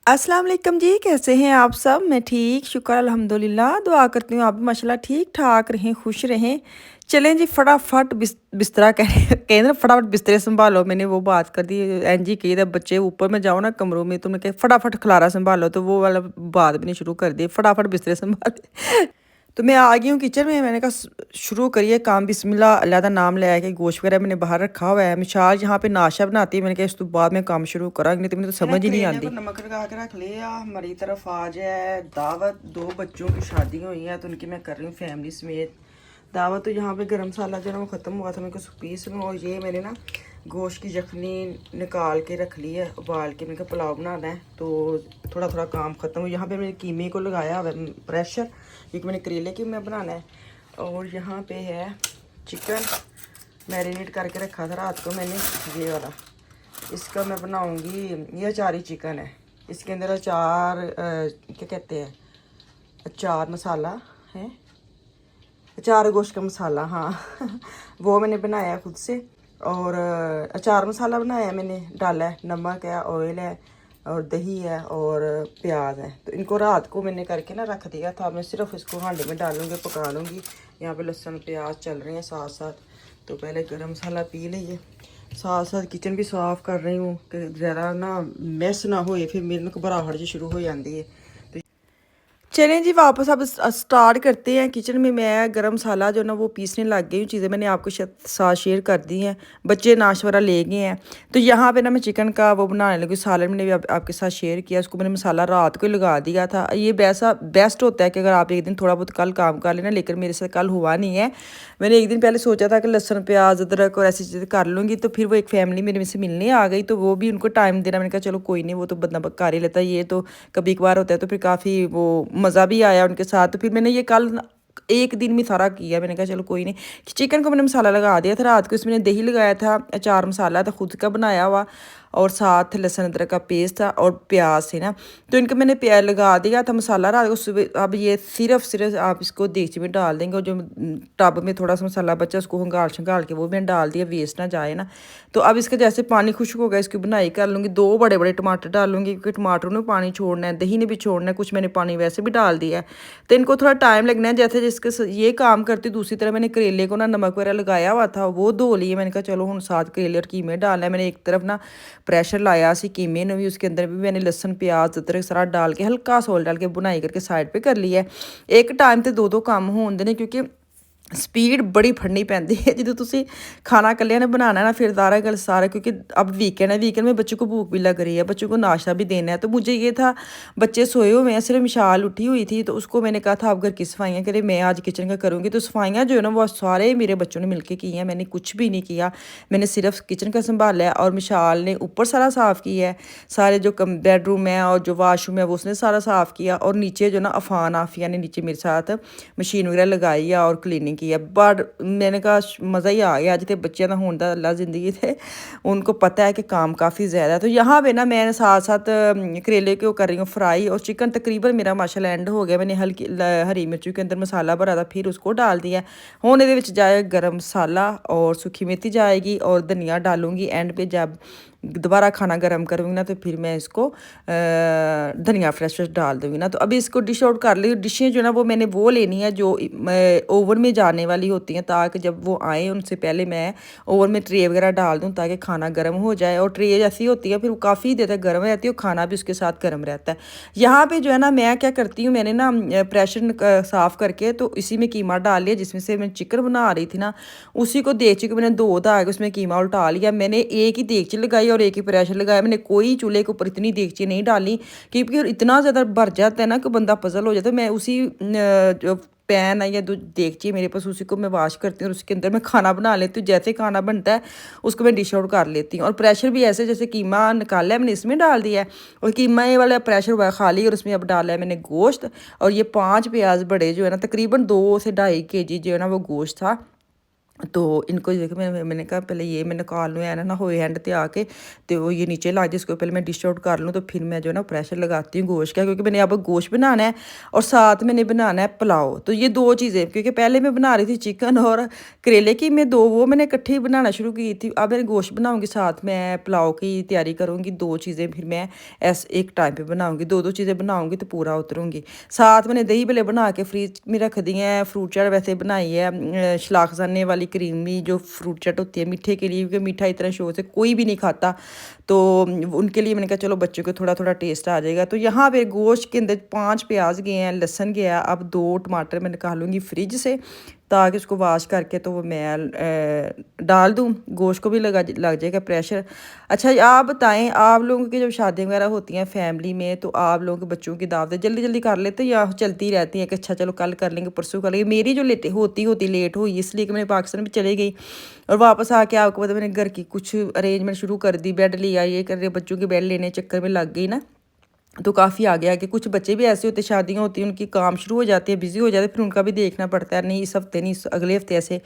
अस्सलाम वालेकुम जी, कैसे हैं आप सब? मैं ठीक, शुक्र अल्हम्दुलिल्लाह। दुआ करती हूँ आप भी माशाल्लाह ठीक-ठाक रहें, खुश रहें। चलें जी फटाफट बिस्तरा कह कहते ना फटाफट बिस्तरे सँभालो, मैंने वो बात कर दी। एंज ही कही था बच्चे ऊपर में जाओ ना कमरों में तो मैं कहा फटाफट खलारा सँभालो, तो वो वाला बात भी नहीं शुरू कर दी, फटाफट बिस्तरे सँभाले। तो मैं आ गई हूँ किचन में, मैंने कहा शुरू करिए काम, बिस्मिल्लाह अल्लाह का नाम ले के गोश्त वगैरह मैंने बाहर रखा हुआ है। मिशाल यहाँ पे नाश्ता बनाती है, मैंने कहा इस तो बाद में काम शुरू करांगी, नहीं तो मुझे तो समझ ही नहीं आती। नमक लगा के रख लिया, हमारी तरफ आज है दावत, 2 बच्चों की शादी हुई है तो उनकी मैं कर रही हूँ फैमिली समेत दावत। तो यहाँ पे गरम मसाला जो है ना वो ख़त्म हुआ था, मेरे को पीस लूँ। और ये मैंने ना गोश्त की यखनी निकाल के रख ली है उबाल के, मैंने कहा पुलाव बनाना है तो थोड़ा थोड़ा काम ख़त्म हो। यहाँ पे मैंने कीमे को लगाया हुआ है प्रेशर, क्योंकि मैंने करेले की मैं बनाना है। और यहाँ पे है चिकन मैरिनेट करके रखा था रात को मैंने, ये वाला इसका मैं बनाऊँगी। ये अचारी चिकन है, इसके अंदर अचार क्या कहते हैं, अचार मसाला है, अचार गोश्त का मसाला, हाँ वो मैंने बनाया खुद से। और अचार मसाला बनाया मैंने, डाला है, नमक है, ऑयल है और दही है और प्याज है। तो इनको रात को मैंने करके ना रख दिया था, मैं सिर्फ इसको हांडे में डालूँगी, पका लूँगी। यहाँ पे लहसुन प्याज चल रहे हैं साथ साथ। तो पहले गरम मसाला पी लीजिए, साथ साथ किचन भी साफ़ कर रही हूँ कि ज़रा ना मैस ना होए, फिर मेरे को घबराहट जी शुरू हो जाती है। चलें जी वापस अब स्टार्ट करते हैं। किचन में मैं गरम मसाला जो ना वो पीसने लग गई हूँ, चीज़ें मैंने आपके साथ शेयर कर दी हैं। बच्चे नाश्ता वगैरह ले गए हैं, तो यहाँ पे ना मैं चिकन का वो बनाने लगी। सालन मैंने भी आपके साथ शेयर किया, उसको मैंने मसाला रात को ही लगा दिया था। ये वैसा बेस्ट होता है कि अगर आप एक दिन थोड़ा बहुत कल काम कर लेना, लेकिन मेरे साथ कल हुआ नहीं है। मैंने एक दिन पहले सोचा था कि लहसुन प्याज अदरक और ऐसी चीज़ें कर लूँगी, तो फिर वो एक फैमिली मेरे से मिलने आ गई, तो वो भी उनको टाइम देना, मैंने कहा चलो कोई नहीं, वो तो बंदा कर ही लेता है, ये तो कभी कभार होता है। तो फिर काफ़ी वो मज़ा भी आया उनके साथ। तो फिर मैंने ये कल एक दिन में सारा किया, मैंने कहा चलो कोई नहीं। चिकन को मैंने मसाला लगा दिया था रात को, इसमें दही लगाया था, अचार मसाला था खुद का बनाया हुआ, और साथ लहसुन अदरक का पेस्ट था और प्याज थे ना। तो इनको मैंने प्याज लगा दिया था मसाला रात को सुबह। अब ये सिर्फ आप इसको देगची में डाल देंगे, और जो टब में थोड़ा सा मसाला बचा उसको हंगाल शंगाल के वो मैंने डाल दिया, वेस्ट ना जाए ना। तो अब इसका जैसे पानी खुश्क हो गया, इसकी बुनाई कर लूँगी। 2 बड़े बड़े टमाटर डालूंगी, क्योंकि टमाटर ने पानी छोड़ना है, दही ने भी छोड़ना है, कुछ मैंने पानी वैसे भी डाल दिया है। तो इनको थोड़ा टाइम लगना है। जैसे जिसके ये काम करती, दूसरी तरह मैंने करेले को ना नमक वगैरह लगाया हुआ था, वो धो लिए। मैंने कहा चलो हम साथ करेले और कीमे डालना है। मैंने एक तरफ ना प्रेशर लाया सी कीमे ने भी, उसके अंदर भी मैंने लहसुन प्याज अदरक सारा डाल के हल्का सोल डाल के बुनाई करके साइड पे कर लिया है। एक टाइम ते दो काम होने देने, क्योंकि स्पीड बड़ी फड़नी पैंदी है जो तुसी खाना कलिया ने बनाना है ना, फिर सारा गल सारा, क्योंकि अब वीकेंड है, वीकेंड में बच्चों को भूख भी लग रही है, बच्चों को नाश्ता भी देना है। तो मुझे ये था बच्चे सोए हुए हैं, सिर्फ मिशाल उठी हुई थी, तो उसको मैंने कहा था आप घर की सफाइयाँ करें, मैं आज किचन का करूँगी। तो सफाइयाँ जो है ना वो सारे मेरे बच्चों ने मिलकर की हैं, मैंने कुछ भी नहीं किया। मैंने सिर्फ किचन का संभाला है, और मिशाल ने ऊपर सारा साफ़ किया है, सारे जो बेडरूम है और जो वाशरूम है वो उसने सारा साफ़ किया। और नीचे जो ना अफान आफिया ने नीचे मेरे साथ मशीन वगैरह लगाई है और क्लीनिंग की है। बट मैंने कहा मज़ा ही आ गया, अज तो बच्चों का होने का अल्लाह ज़िंदगी थे, उनको पता है कि काम काफ़ी ज़्यादा है। तो यहाँ पे ना मैं साथ साथ करेले को कर रही हूँ फ्राई, और चिकन तकरीबन मेरा माशाल्लाह एंड हो गया। मैंने हल्की हरी मिर्ची के अंदर मसाला भरा था, फिर उसको डाल दिया। हुण ये जाए गर्म मसाला और सूखी मेथी जाएगी, और धनिया डालूंगी एंड पे। जब दोबारा खाना गर्म करूँगी ना, तो फिर मैं इसको धनिया फ्रेश डाल दूँगी ना। तो अभी इसको डिश आउट कर ली। डिशें जो ना वो मैंने वो लेनी है जो ओवन में जाने वाली होती हैं, ताकि जब वो आए उनसे पहले मैं ओवन में ट्रे वगैरह डाल दूँ, ताकि खाना गर्म हो जाए। और ट्रे ऐसी होती है फिर वो काफ़ी देर तक गर्म रहती है, और खाना भी उसके साथ गर्म रहता है। यहाँ पे जो है ना मैं क्या करती हूँ, मैंने ना प्रेशर साफ़ करके तो इसी में कीमा डाल लिया, जिसमें से मैं चिकन बना रही थी ना, उसी को देगची को मैंने धो धा के उसमें कीमा उल्टा लिया। मैंने एक ही देगची लगाई और एक ही प्रेशर लगाया, मैंने कोई चूल्हे के ऊपर इतनी देगची नहीं डाली, क्योंकि इतना ज़्यादा भर जाता है ना कि बंदा पजल हो जाता है। मैं उसी जो पैन है या देगची मेरे पास, उसी को मैं वाश करती हूँ और उसके अंदर मैं खाना बना लेती हूँ। जैसे खाना बनता है उसको मैं डिश आउट कर लेती हूँ। और प्रेशर भी ऐसे, जैसे कीमा निकाला है मैंने इसमें डाल दिया है, और कीमा ये वाला प्रेशर हुआ खाली, और उसमें अब डाला है मैंने गोश्त। और ये 5 प्याज बड़े जो है ना, तकरीबन 2 से 2.5 kg जो है ना वो गोश्त था। तो इनको देखो मैंने कहा पहले ये मैं निकाल लूँ, है ना हो एंड ते आके तो वो ये नीचे ला जिसको पहले मैं डिश आउट कर लूँ, तो फिर मैं जो है ना प्रेशर लगाती हूँ गोश्त का, क्योंकि मैंने अब गोश्त बनाना है और साथ मैंने बनाना है पुलाव। तो ये दो चीज़ें, क्योंकि पहले मैं बना रही थी चिकन और करेले की, मैं दो वो मैंने इकट्ठी बनाना शुरू की थी। अब मैं गोश्त बनाऊँगी, साथ मैं पुलाव की तैयारी करूँगी, दो चीज़ें फिर मैं ऐसे एक टाइम पर बनाऊँगी, दो दो चीज़ें बनाऊँगी तो पूरा उतरूँगी। साथ मैंने दही भले बना के फ्रिज में रख दी हैं, फ्रूट चाट वैसे बनाई है शलाखजाने वाली क्रीमी जो फ्रूट चाट होती है मीठे के लिए, क्योंकि मीठा इतना शौक से कोई भी नहीं खाता, तो उनके लिए मैंने कहा चलो बच्चों को थोड़ा थोड़ा टेस्ट आ जाएगा। तो यहाँ पे गोश्त के अंदर 5 प्याज गए हैं, लहसन गया, अब 2 टमाटर मैं निकालूंगी फ्रिज से, ताकि उसको वॉश करके तो वो मैं डाल दूँ, गोश्त को भी लग जाएगा प्रेशर। अच्छा आप बताएं, आप लोगों की जब शादी वगैरह होती हैं फैमिली में, तो आप लोगों के बच्चों की दावतें जल्दी जल्दी कर लेते हैं या चलती रहती हैं कि अच्छा चलो कल कर लेंगे परसों कर लेंगे? मेरी जो लेट होती लेट हुई इसलिए कि मैंने पाकिस्तान में चली गई और वापस आके आपको पता मैंने घर की कुछ अरेंजमेंट शुरू कर दी, बेड लिया, ये कर रहे, बच्चों के बेड लेने चक्कर में लग गई ना, तो काफ़ी आगे आगे कुछ बच्चे भी ऐसे होते, शादियाँ होती हैं उनकी काम शुरू हो जाती है, बिज़ी हो जाते हैं, फिर उनका भी देखना पड़ता है, नहीं इस हफ्ते नहीं अगले हफ्ते ऐसे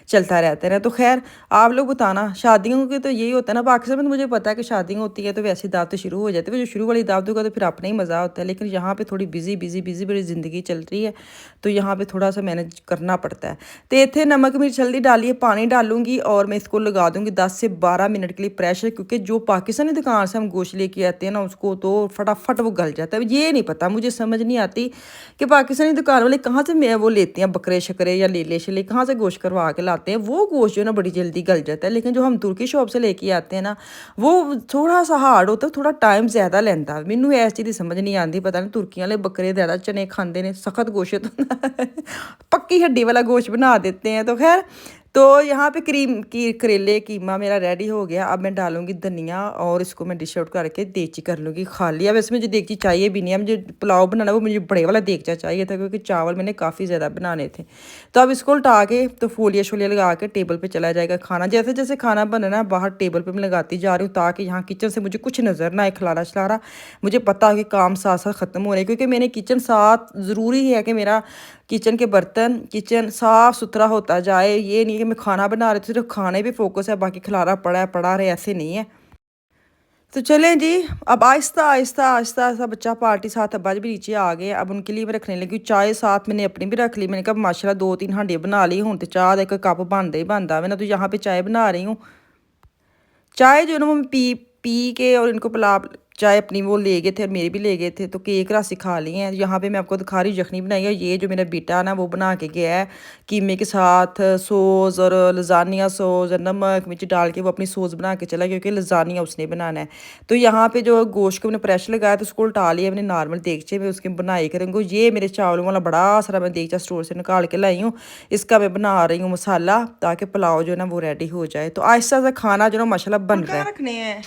चलता रहता है। तो खैर आप लोग बताना, शादियों के तो यही होता है ना पाकिस्तान में, तो मुझे पता है कि शादियाँ होती है तो वैसी दावतें शुरू हो जाती है, जो शुरू वाली दावतों का तो फिर अपना ही मज़ा होता है, लेकिन यहाँ पर थोड़ी बिज़ी बड़ी ज़िंदगी चल रही है, तो यहाँ पर थोड़ा सा मैनेज करना पड़ता है। तो इतने नमक मिर्च हल्दी डालिए, पानी डालूंगी और मैं इसको लगा दूँगी 10 से 12 मिनट के लिए प्रेशर, क्योंकि जो पाकिस्तानी दुकान से हम गोश्त लेके आते हैं ना उसको तो फटाफट वो गल जाता है। ये नहीं पता, मुझे समझ नहीं आती कि पाकिस्तानी दुकान वाले कहाँ से मैं वो लेते हैं, बकरे शकरे या लेले शले कहाँ से गोश्त करवा के लाते हैं, वो गोश्त जो है ना बड़ी जल्दी गल जाता है, लेकिन जो हम तुर्की शॉप से लेके आते हैं ना वो थोड़ा सा हार्ड होता है, थोड़ा टाइम ज़्यादा लेंदा है। मैनू इस चीज़ की समझ नहीं आती, पता नहीं तुर्की वाले बकरे ज़्यादा चने खाते हैं, सख्त गोश्त पक्की हड्डी वाला गोश्त बना देते हैं। तो खैर तो यहाँ पे करेले कीमा मेरा रेडी हो गया। अब मैं डालूंगी धनिया और इसको मैं डिश आउट करके देगची कर लूँगी खाली। अब इसमें मुझे देगची चाहिए भी नहीं है, मुझे पुलाव बनाना वो मुझे बड़े वाला देगचा चाहिए था, क्योंकि चावल मैंने काफ़ी ज़्यादा बनाने थे। तो अब इसको उल्टा के तो फोलिया शोलिया लगा के टेबल पे चला जाएगा खाना। जैसे जैसे खाना बनना बाहर टेबल पे मैं लगाती जा रही हूँ, ताकि यहाँ किचन से मुझे कुछ नज़र ना आए खलारा शलारा, मुझे पता है कि काम साथ साथ ख़त्म हो रहे हैं, क्योंकि मैंने किचन साथ ज़रूरी है कि मेरा किचन के बर्तन किचन साफ़ सुथरा होता जाए। ये नहीं कि मैं खाना बना रही थी सिर्फ खाने पे फोकस है, बाकी खलारा पड़ा रहे, ऐसे नहीं है। तो चलें जी, अब आहिस्ता आहिस्ता आहिस्ता आहिस्ता बच्चा पार्टी साथ अब्बा जी भी नीचे आ गए। अब उनके लिए मैं रखने लगी चाय, साथ मैंने अपनी भी रख ली। मैंने कहा माशाल्लाह 2-3 हांडे बना ली, हूँ तो चाह का एक कप बनता ही बनता। मैं ना तो यहाँ पे चाय बना रही हूँ। चाय जो है ना वो मैं पी पी के और इनको पिला, चाय अपनी वो ले गए थे और मेरे भी ले गए थे, तो केक राशि खा लिए हैं। यहाँ पे मैं आपको दिखा रही हूँ यखनी बनाई है, ये जो मेरा बेटा ना वो बना के गया है कीमे के साथ सॉस और लजानिया सॉस और नमक मिर्च डाल के वो अपनी सॉस बना के चला, क्योंकि लजानिया उसने बनाना है। तो यहाँ पे जो गोश्त को मैंने प्रेशर लगाया तो उसको उल्टा लिया मैंने नॉर्मल देगचे में, उसकी बनाई करेंगे। ये मेरे चावलों वाला बड़ा सारा मैं देगचा स्टोर से निकाल के लाई हूँ, इसका मैं बना रही हूँ मसाला, ताकि पुलाव जो है ना वो रेडी हो जाए। तो आहिस्ता सा खाना जो ना माशाल्लाह बन रहा है। रखने हैं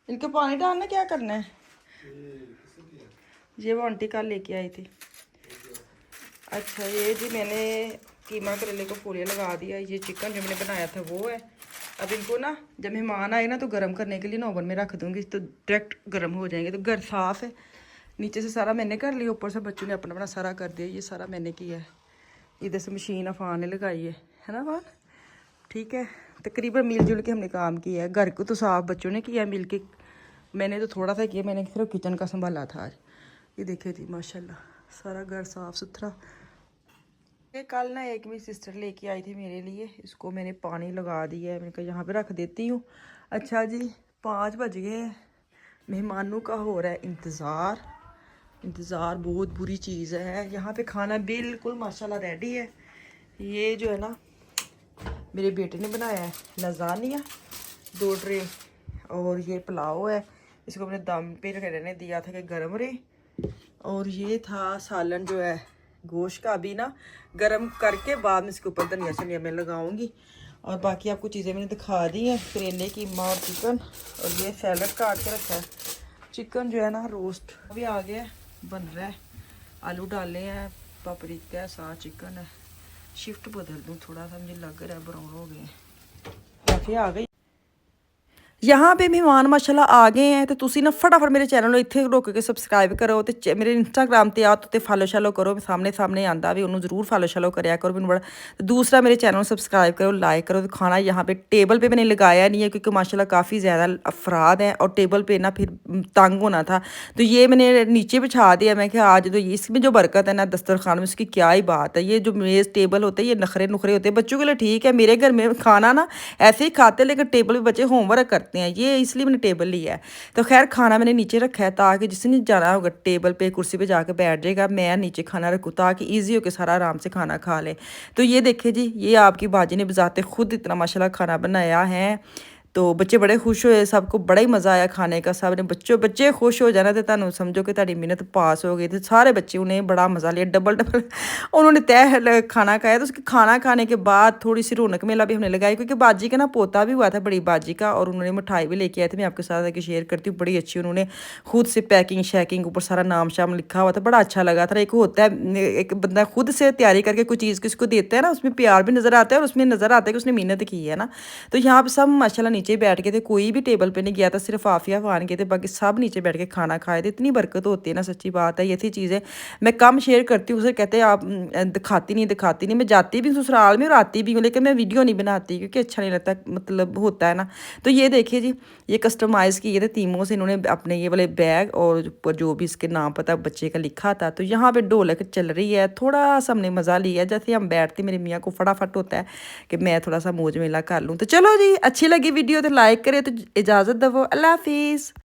इनको पानी डालना, क्या करना है? ये वो आंटी कल लेके आई थी। अच्छा ये जी मैंने कीमा करेले को फोलिया लगा दिया। ये चिकन जो मैंने बनाया था वो है। अब इनको ना जब मेहमान आए ना तो गर्म करने के लिए ना ओवन में रख दूँगी, तो डायरेक्ट गर्म हो जाएंगे। तो घर साफ़ है, नीचे से सारा मैंने कर लिया, ऊपर से बच्चों ने अपना अपना सारा कर दिया। ये सारा मैंने किया है। इधर से मशीन अफान ने लगाई है ना अफान? ठीक है, तकरीबन मिलजुल के हमने काम किया है। घर को तो साफ बच्चों ने किया मिल के, मैंने तो थोड़ा सा किया, मैंने सिर्फ किचन का संभाला था आज। ये देखे जी माशाल्लाह सारा घर साफ़ सुथरा। ये कल ना एक मेरी सिस्टर लेके आई थी मेरे लिए, इसको मैंने पानी लगा दिया है, मैंने कहा यहाँ पे रख देती हूँ। अच्छा जी 5 बज गए हैं, मेहमानों का हो रहा है इंतज़ार। इंतज़ार बहुत बुरी चीज़ है। यहाँ पे खाना बिल्कुल माशाल्लाह रेडी है। ये जो है ना मेरे बेटे ने बनाया है लजानिया 2 ट्रे, और ये पुलाव है, इसको मैंने दम पे रहने दिया था कि गर्म रहे। और ये था सालन जो है गोश्त का, अभी ना गर्म करके बाद में इसके ऊपर धनिया शनिया मैं लगाऊंगी। और बाकी आपको चीज़ें मैंने दिखा दी हैं, करेले कीमा और चिकन, और ये सैलड काट के रखा है। चिकन जो है ना रोस्ट अभी आ गया बन रहा है, आलू डाले हैं, पापरिका है, साथ चिकन है। शिफ्ट बदल दूँ थोड़ा सा, मुझे लग रहा है ब्राउन हो गए। काफ़ी आ गई। यहाँ पे मेहमान माशाल्लाह आ गए हैं तो तुसी ना फटाफट मेरे चैनल ਨੂੰ ਇੱਥੇ ਰੁਕ ਕੇ ਸਬਸਕ੍ਰਾਈਬ ਕਰੋ ਤੇ ਮੇਰੇ ਇੰਸਟਾਗ੍ਰਾਮ ਤੇ ਆਓ ਤੇ ਫਾਲੋ ਸ਼ਾਲੋ ਕਰੋ ਸਾਹਮਣੇ ਸਾਹਮਣੇ ਆਂਦਾ ਵੀ ਉਹਨੂੰ ਜ਼ਰੂਰ ਫਾलो ਸ਼ਾਲੋ ਕਰਿਆ ਕਰੋ ਮੈਨੂੰ बड़ा तो दूसरा मेरे चैनल को सब्सक्राइब करो लाइक करो तो खाना यहाँ पे टेबल पे मैंने लगाया नहीं है क्योंकि माशाल्लाह काफ़ी ज़्यादा अफराद हैं और टेबल पे ना फिर तंग होना था तो ये मैंने नीचे बिछा दिया मैं कि आज तो इसमें जो बरकत है ना दस्तरखान में उसकी क्या ही बात है ये जो मेज़ टेबल होते हैं ये नखरे नुखरे होते हैं बच्चों के लिए ठीक है मेरे घर में खाना ना ऐसे ही खाते लेकिन टेबल पे बच्चे होमवर्क करते हैं ये इसलिए मैंने टेबल लिया है तो खैर खाना मैंने नीचे रखा है ताकि जिसने जाना होगा टेबल पे कुर्सी पे जाकर बैठ जाएगा मैं नीचे खाना रखूँ ताकि ईजी होकर सारा आराम से खाना खा ले तो ये देखिए जी ये आपकी बाजी ने बजाते खुद इतना माशाल्लाह खाना बनाया है तो बच्चे बड़े खुश होए सबको बड़ा ही मज़ा आया खाने का सब ने बच्चे खुश हो जाना तो तुम समझो कि तुम्हारी मिहनत पास हो गई थी सारे बच्चे उन्हें बड़ा मज़ा लिया डबल डबल उन्होंने तय खाना खाया तो उसके खाना खाने के बाद थोड़ी सी रौनक मेला भी हमने लगाई क्योंकि बाजी का ना पोता भी हुआ था बड़ी बाजी का और उन्होंने मिठाई भी लेके आए थे मैं आपके साथ आके शेयर करती हूँ बड़ी अच्छी उन्होंने खुद से पैकिंग शैकिंग ऊपर सारा नाम शाम लिखा हुआ था बड़ा अच्छा लगा था एक होता है एक बंदा खुद से तैयारी करके कोई चीज़ किसी को देता है ना उसमें प्यार भी नज़र आता है और उसमें नज़र आता है कि उसने मेहनत की है ना तो यहाँ पे सब माशाल्लाह नीचे बैठ के थे कोई भी टेबल पे नहीं गया था सिर्फ आफिया फान गए थे बाकी सब नीचे बैठ के खाना खाए थे इतनी बरकत होती है ना सच्ची बात है ये थी चीज़ें मैं कम शेयर करती हूँ उसे कहते हैं आप दिखाती नहीं मैं जाती भी हूँ ससुराल में और आती भी हूँ लेकिन मैं वीडियो नहीं बनाती क्योंकि अच्छा नहीं लगता मतलब होता है ना तो ये देखिए जी ये कस्टमाइज़ किए थे तीमों से इन्होंने अपने ये वाले बैग और ऊपर जो भी इसके नाम पता बच्चे का लिखा था तो यहाँ पे ढोलक चल रही है थोड़ा सा हमने मज़ा लिया जैसे हम बैठते मेरे मियाँ को फटाफट होता है कि मैं थोड़ा सा मौज मेला कर लूँ तो चलो जी अच्छी लगी वीडियो तो लाइक करे तो इजाज़त दो अल्लाह हाफिज़।